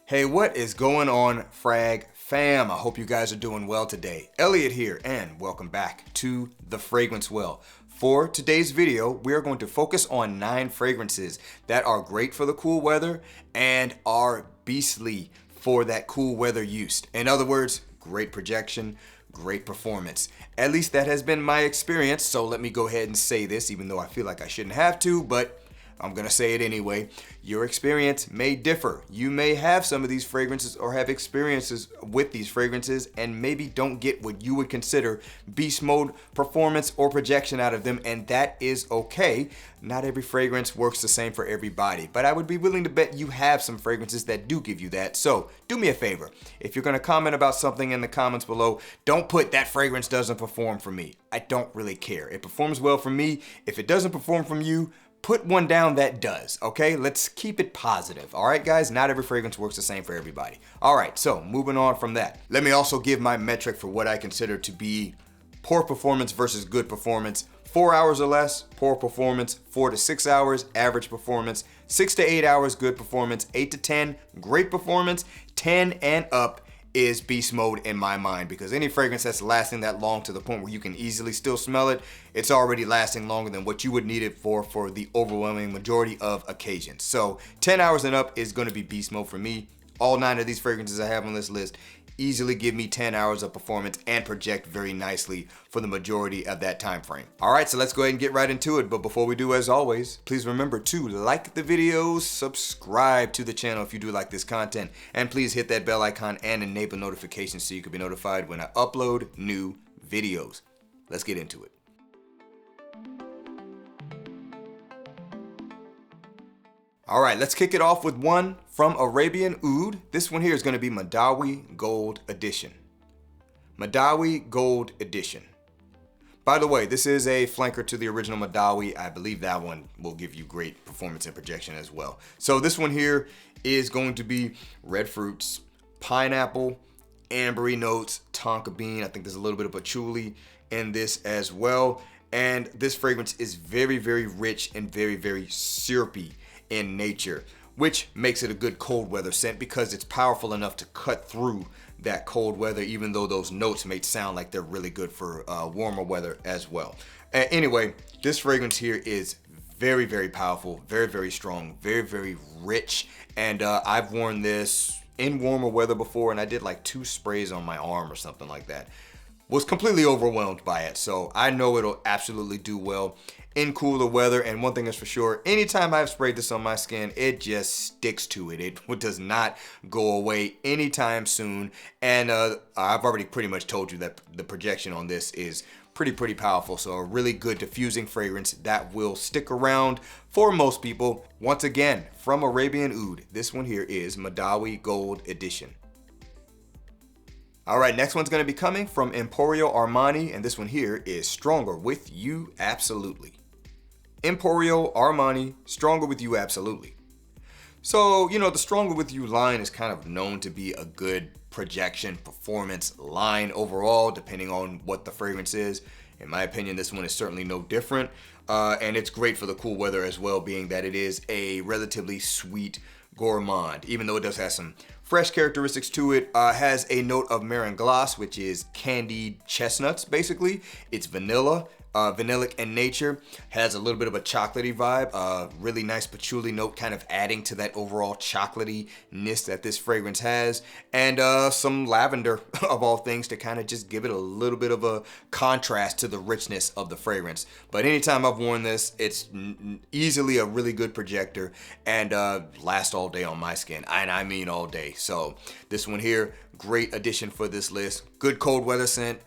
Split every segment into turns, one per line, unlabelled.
Hey, what is going on, Frag fam? I hope you guys are doing well today. Elliot here, and welcome back to The Fragrance Well. For today's video, we are going to focus on 9 fragrances that are great for the cool weather and are beastly for that cool weather use. In other words, great projection, great performance. At least that has been my experience, so let me go ahead and say this, even though I feel like I shouldn't have to, but I'm gonna say it anyway. Your experience may differ. You may have some of these fragrances or have experiences with these fragrances and maybe don't get what you would consider beast mode performance or projection out of them, and that is okay. Not every fragrance works the same for everybody, but I would be willing to bet you have some fragrances that do give you that. So do me a favor. If you're gonna comment about something in the comments below, don't put that fragrance doesn't perform for me. I don't really care. It performs well for me. If it doesn't perform from you, put one down that does, okay? Let's keep it positive, all right, guys? Not every fragrance works the same for everybody. All right, so moving on from that. Let me also give my metric for what I consider to be poor performance versus good performance. 4 hours or less, poor performance. 4 to 6 hours, average performance. 6 to 8 hours, good performance. 8 to 10, great performance. 10 and up is beast mode in my mind, because any fragrance that's lasting that long to the point where you can easily still smell it, it's already lasting longer than what you would need it for the overwhelming majority of occasions. So 10 hours and up is going to be beast mode for me. All 9 of these fragrances I have on this list easily give me 10 hours of performance and project very nicely for the majority of that time frame. All right, so let's go ahead and get right into it. But before we do, as always, please remember to like the videos, subscribe to the channel if you do like this content, and please hit that bell icon and enable notifications so you can be notified when I upload new videos. Let's get into it. All right, let's kick it off with one from Arabian Oud. This one here is going to be Madawi Gold Edition. Madawi Gold Edition. By the way, this is a flanker to the original Madawi. I believe that one will give you great performance and projection as well. So this one here is going to be red fruits, pineapple, ambery notes, tonka bean. I think there's a little bit of patchouli in this as well. And this fragrance is very, very rich and very, very syrupy in nature, which makes it a good cold weather scent because it's powerful enough to cut through that cold weather, even though those notes may sound like they're really good for warmer weather as well. Anyway, this fragrance here is very, very powerful, very, very strong, very, very rich, and I've worn this in warmer weather before, and I did like 2 sprays on my arm or something like that. Was completely overwhelmed by it, so I know it'll absolutely do well in cooler weather. And one thing is for sure, anytime I've sprayed this on my skin, it just sticks to it. It does not go away anytime soon. And I've already pretty much told you that the projection on this is pretty powerful. So a really good diffusing fragrance that will stick around for most people. Once again, from Arabian Oud, this one here is Madawi Gold Edition. All right, next one's gonna be coming from Emporio Armani, and this one here is Stronger With You Absolutely. Emporio Armani, Stronger With You Absolutely. So, you know, the Stronger With You line is kind of known to be a good projection performance line overall, depending on what the fragrance is. In my opinion, this one is certainly no different. And it's great for the cool weather as well, being that it is a relatively sweet gourmand, even though it does have some fresh characteristics to it. Has a note of marron glace, which is candied chestnuts, basically. It's vanilla. Vanillic in nature, has a little bit of a chocolatey vibe, really nice patchouli note kind of adding to that overall chocolatiness that this fragrance has, and some lavender of all things to kind of just give it a little bit of a contrast to the richness of the fragrance. But anytime I've worn this, it's easily a really good projector and lasts all day on my skin, and I mean all day. So this one here, great addition for this list. Good cold weather scent,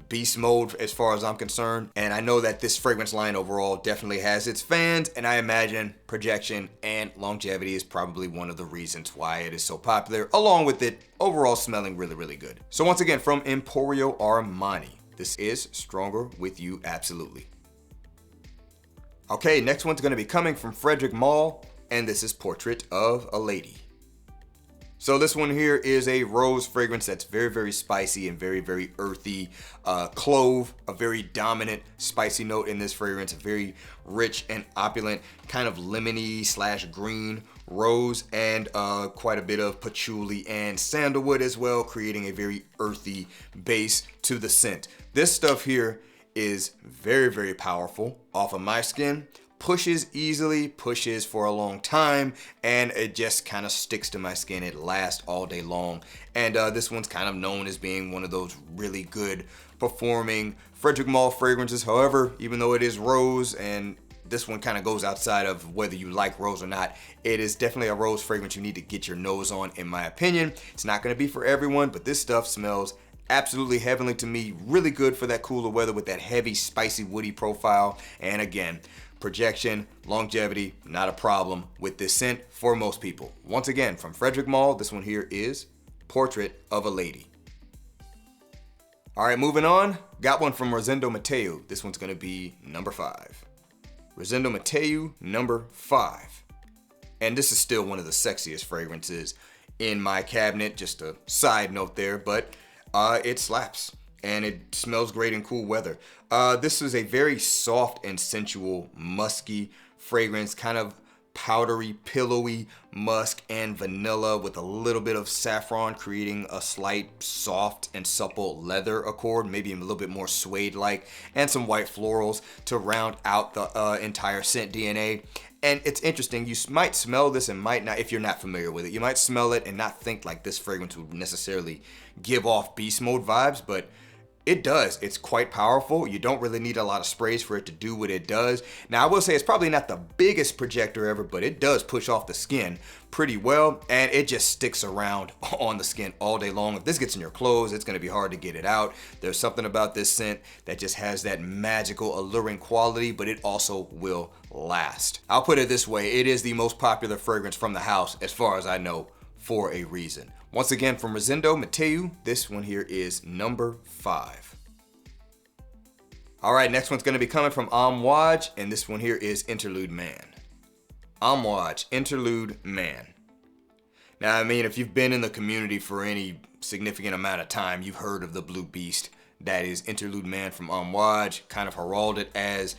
beast mode as far as I'm concerned, and I know that this fragrance line overall definitely has its fans, and I imagine projection and longevity is probably one of the reasons why it is so popular, along with it overall smelling really, really good. So once again, from Emporio Armani, this is Stronger With You Absolutely. Okay, next one's gonna be coming from Frederic Malle, and this is Portrait of a Lady. So this one here is a rose fragrance that's very, very spicy and very, very earthy. Clove, a very dominant spicy note in this fragrance, a very rich and opulent kind of lemony / green rose and quite a bit of patchouli and sandalwood as well, creating a very earthy base to the scent. This stuff here is very, very powerful off of my skin. Pushes easily, pushes for a long time, and it just kind of sticks to my skin. It lasts all day long. And this one's kind of known as being one of those really good performing Frederic Malle fragrances. However, even though it is rose, and this one kind of goes outside of whether you like rose or not, it is definitely a rose fragrance you need to get your nose on, in my opinion. It's not going to be for everyone, but this stuff smells absolutely heavenly to me. Really good for that cooler weather with that heavy, spicy, woody profile. And again, projection, longevity, not a problem with this scent for most people. Once again, from Frederic Malle, this one here is Portrait of a Lady. All right, moving on. Got one from Rosendo Mateu. This one's gonna be number 5. Rosendo Mateu, number 5. And this is still one of the sexiest fragrances in my cabinet. Just a side note there, but it slaps. And it smells great in cool weather. This is a very soft and sensual, musky fragrance, kind of powdery, pillowy musk and vanilla with a little bit of saffron, creating a slight soft and supple leather accord, maybe a little bit more suede-like, and some white florals to round out the entire scent DNA. And it's interesting, you might smell this and might not, if you're not familiar with it, you might smell it and not think like this fragrance would necessarily give off beast mode vibes, but it does. It's quite powerful. You don't really need a lot of sprays for it to do what it does. Now, I will say it's probably not the biggest projector ever, but it does push off the skin pretty well, and it just sticks around on the skin all day long. If this gets in your clothes, it's going to be hard to get it out. There's something about this scent that just has that magical, alluring quality, but it also will last. I'll put it this way. It is the most popular fragrance from the house, as far as I know, for a reason. Once again, from Rosendo Mateu, this one here is number 5. All right, next one's gonna be coming from Ombre, and this one here is Interlude Man. Ombre, Interlude Man. Now, I mean, if you've been in the community for any significant amount of time, you've heard of the Blue Beast. That is Interlude Man from Ombre, kind of heralded as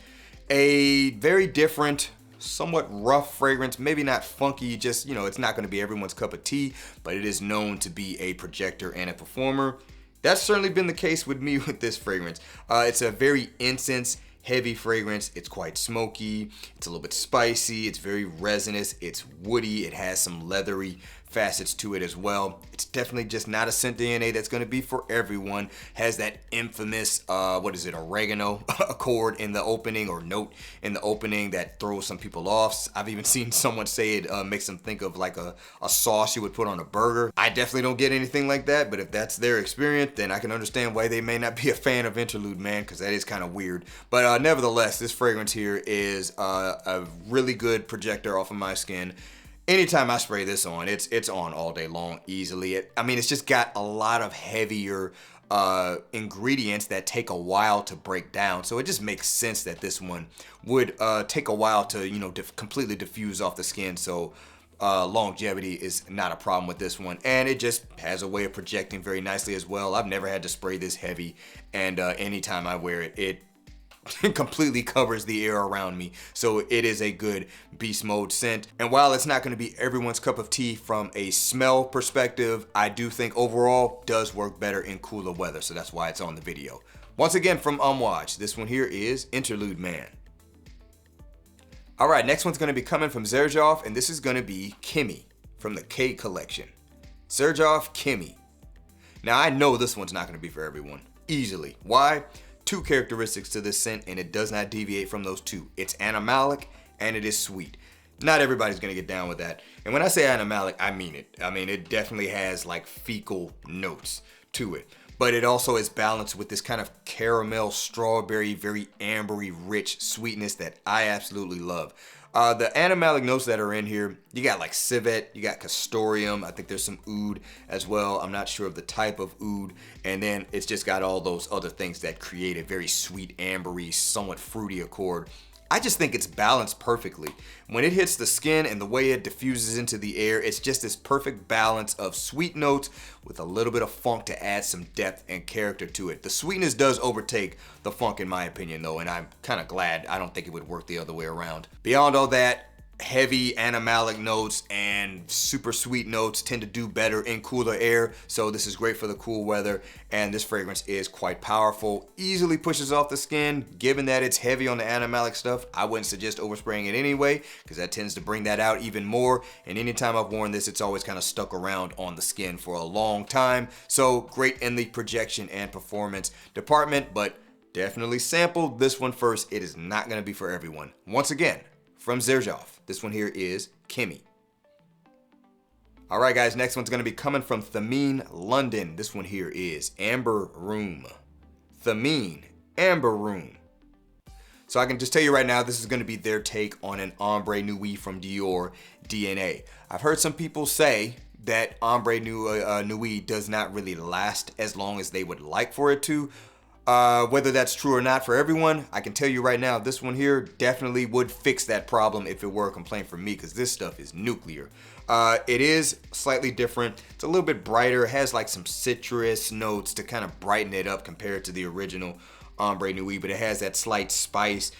a very different, somewhat rough fragrance, maybe not funky, just, you know, it's not going to be everyone's cup of tea, but it is known to be a projector and a performer. That's certainly been the case with me with this fragrance. It's a very incense heavy fragrance. It's quite smoky, it's a little bit spicy, it's very resinous, it's woody, it has some leathery facets to it as well. It's definitely just not a scent DNA that's going to be for everyone. Has that infamous oregano accord in the opening, or note in the opening, that throws some people off. I've even seen someone say it makes them think of like a sauce you would put on a burger. I definitely don't get anything like that, but if that's their experience, then I can understand why they may not be a fan of Interlude Man, because that is kind of weird. But nevertheless, this fragrance here is a really good projector off of my skin. Anytime I spray this on, it's on all day long easily. It's just got a lot of heavier ingredients that take a while to break down. So it just makes sense that this one would take a while to, completely diffuse off the skin. So longevity is not a problem with this one. And it just has a way of projecting very nicely as well. I've never had to spray this heavy, and anytime I wear it, it completely covers the air around me. So it is a good beast mode scent. And while it's not going to be everyone's cup of tea from a smell perspective, I do think overall does work better in cooler weather. So that's why it's on the video. Once again, from Ombre, this one here is Interlude Man. All right, next one's going to be coming from Xerjoff, and this is going to be Kemi from the K collection. Xerjoff Kemi. Now, I know this one's not going to be for everyone easily. Why? 2 characteristics to this scent, and it does not deviate from those 2. It's animalic and it is sweet. Not everybody's gonna get down with that. And when I say animalic, I mean it. It definitely has like fecal notes to it. But it also is balanced with this kind of caramel, strawberry, very ambery, rich sweetness that I absolutely love. The animalic notes that are in here, you got like civet, you got castoreum, I think there's some oud as well. I'm not sure of the type of oud. And then it's just got all those other things that create a very sweet, ambery, somewhat fruity accord. I just think it's balanced perfectly. When it hits the skin and the way it diffuses into the air, it's just this perfect balance of sweet notes with a little bit of funk to add some depth and character to it. The sweetness does overtake the funk in my opinion though, and I'm kind of glad. I don't think it would work the other way around. Beyond all that, heavy animalic notes and super sweet notes tend to do better in cooler air, so this is great for the cool weather. And this fragrance is quite powerful, easily pushes off the skin. Given that it's heavy on the animalic stuff, I wouldn't suggest overspraying it anyway, because that tends to bring that out even more. And anytime I've worn this, it's always kind of stuck around on the skin for a long time. So great in the projection and performance department, but definitely sample this one first. It is not going to be for everyone. Once again, from Xerjoff, this one here is Kemi. All right, guys, next one's going to be coming from Thameen, London. This one here is Amber Room. Thameen, Amber Room. So I can just tell you right now, this is going to be their take on an Ombre Nuit from Dior DNA. I've heard some people say that Ombre Nuit does not really last as long as they would like for it to. Whether that's true or not for everyone, I can tell you right now, this one here definitely would fix that problem if it were a complaint from me, because this stuff is nuclear. It is slightly different. It's a little bit brighter. It has like some citrus notes to kind of brighten it up compared to the original Ombre Nuit, but it has that slight spice,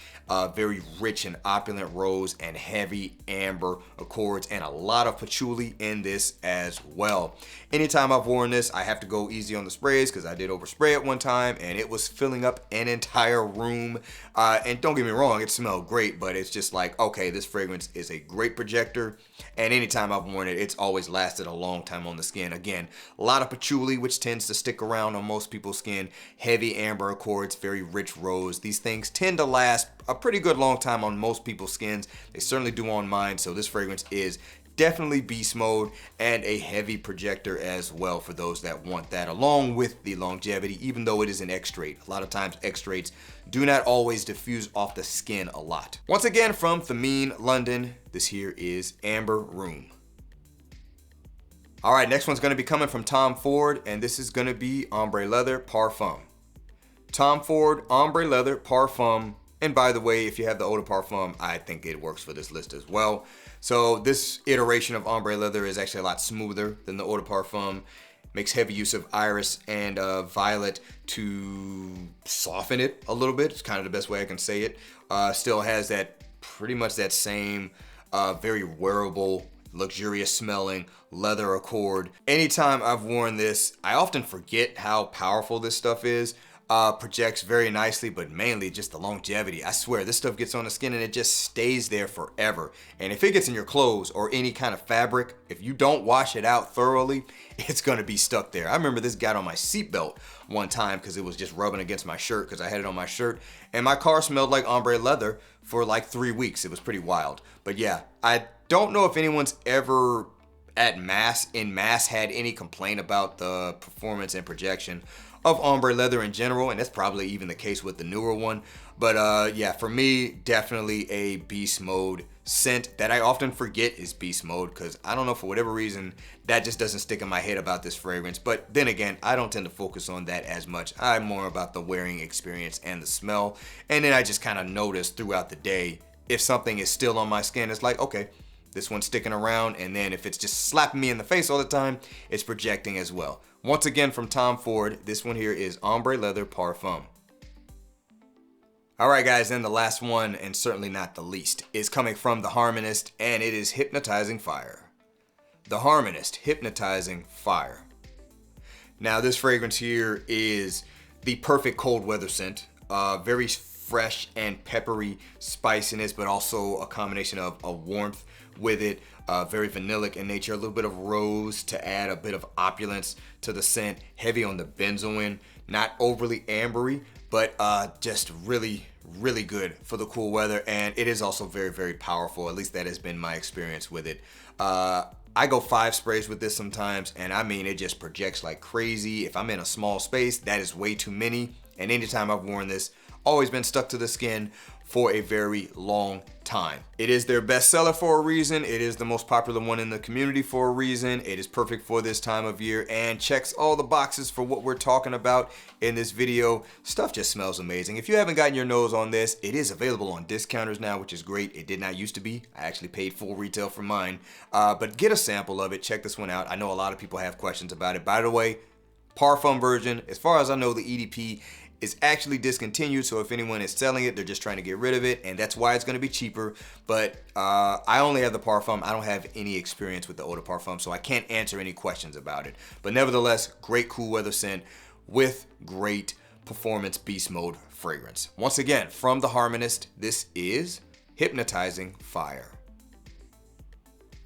very rich and opulent rose and heavy amber accords, and a lot of patchouli in this as well. Anytime I've worn this, I have to go easy on the sprays because I did overspray it one time and it was filling up an entire room. And don't get me wrong, it smelled great, but it's just like, okay, this fragrance is a great projector, and anytime I've worn it, it's always lasted a long time on the skin. Again, a lot of patchouli, which tends to stick around on most people's skin, heavy amber accords, very rich rose. These things tend to last a pretty good long time on most people's skins. They certainly do on mine, so this fragrance is definitely beast mode and a heavy projector as well for those that want that, along with the longevity, even though it is an extrait. A lot of times extraits do not always diffuse off the skin a lot. Once again, from Thameen, London, this here is Amber Room. All right, next one's gonna be coming from Tom Ford, and this is gonna be Ombre Leather Parfum. Tom Ford, Ombre Leather Parfum. And by the way, if you have the Eau de Parfum, I think it works for this list as well. So this iteration of Ombre Leather is actually a lot smoother than the Eau de Parfum. Makes heavy use of iris and violet to soften it a little bit. It's kind of the best way I can say it. Still has that pretty much that same very wearable, luxurious smelling leather accord. Anytime I've worn this, I often forget how powerful this stuff is. Projects very nicely, but mainly just the longevity. I swear, this stuff gets on the skin and it just stays there forever. And if it gets in your clothes or any kind of fabric, if you don't wash it out thoroughly, it's gonna be stuck there. I remember this got on my seatbelt one time because it was just rubbing against my shirt because I had it on my shirt, and my car smelled like ombre leather for like 3 weeks. It was pretty wild. But yeah, I don't know if anyone's ever in mass had any complaint about the performance and projection of ombre leather in general, and that's probably even the case with the newer one. But yeah, for me, definitely a beast mode scent that I often forget is beast mode, because I don't know, for whatever reason, that just doesn't stick in my head about this fragrance. But then again, I don't tend to focus on that as much. I'm more about the wearing experience and the smell, and then I just kind of notice throughout the day if something is still on my skin. It's like, okay, this one's sticking around, and then if it's just slapping me in the face all the time, it's projecting as well. Once again, from Tom Ford, this one here is Ombre Leather Parfum. All right, guys, and the last one, and certainly not the least, is coming from The Harmonist, and it is Hypnotizing Fire. The Harmonist, Hypnotizing Fire. Now, this fragrance here is the perfect cold weather scent. Very fresh and peppery spiciness, but also a combination of a warmth with it. Very vanillic in nature, a little bit of rose to add a bit of opulence to the scent. Heavy on the benzoin, not overly ambery, but just really, really good for the cool weather. And it is also very, very powerful. At least that has been my experience with it. I go 5 sprays with this sometimes, and I mean, it just projects like crazy. If I'm in a small space, that is way too many. And anytime I've worn this, always been stuck to the skin for a very long time. It is their best seller for a reason. It is the most popular one in the community for a reason. It is perfect for this time of year and checks all the boxes for what we're talking about in this video. Stuff just smells amazing. If you haven't gotten your nose on this, it is available on discounters now, which is great. It did not used to be. I actually paid full retail for mine, but get a sample of it. Check this one out. I know a lot of people have questions about it. By the way, Parfum version, as far as I know, the EDP is actually discontinued, so if anyone is selling it, they're just trying to get rid of it, and that's why it's going to be cheaper. But I only have the Parfum. I don't have any experience with the Eau de Parfum, so I can't answer any questions about it. But nevertheless, great cool weather scent with great performance beast mode fragrance. Once again, from The Harmonist, this is Hypnotizing Fire.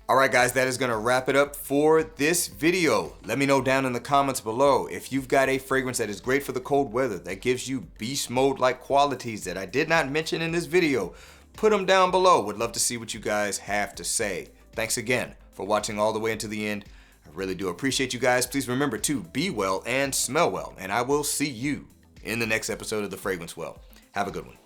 Alright guys, that is going to wrap it up for this video. Let me know down in the comments below if you've got a fragrance that is great for the cold weather, that gives you beast mode like qualities that I did not mention in this video. Put them down below. Would love to see what you guys have to say. Thanks again for watching all the way into the end. I really do appreciate you guys. Please remember to be well and smell well, and I will see you in the next episode of The Fragrance Well. Have a good one.